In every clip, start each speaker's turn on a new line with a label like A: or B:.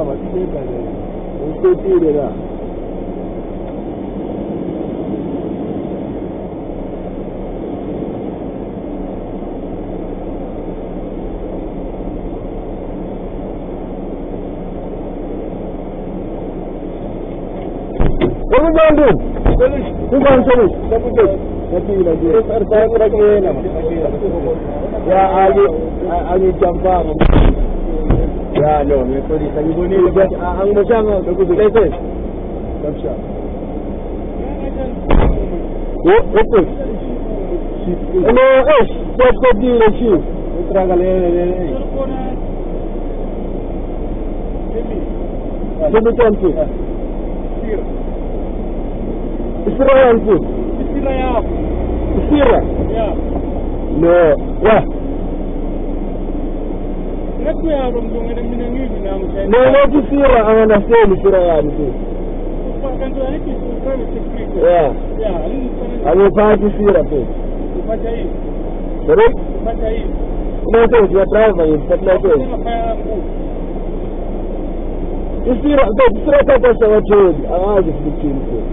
A: but we'll stay there. What are we going to do? We're going to finish. Yeah, Ali Jampa. Yeah, no, I'm no, yeah. No, not to see I understand the Sirayan. Yeah. I will buy to see that. Sorry? No, you are driving, but no way. You see, the threat of us are told, I just between you.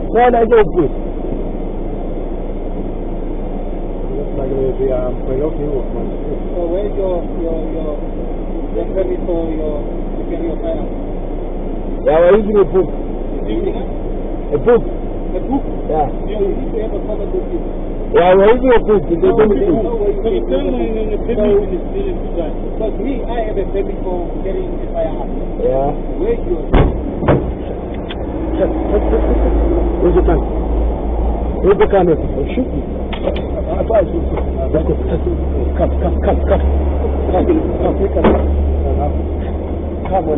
A: Well, I don't do. So where's your permit for your finance? Yeah, we're using a book. A book? A book? Yeah. You need to have a cover book. Yeah, we're using a book. Because me, I have a permit for getting a firearm. Yeah. Where's your where's the gun? Where's the gun? Shoot me. Come on.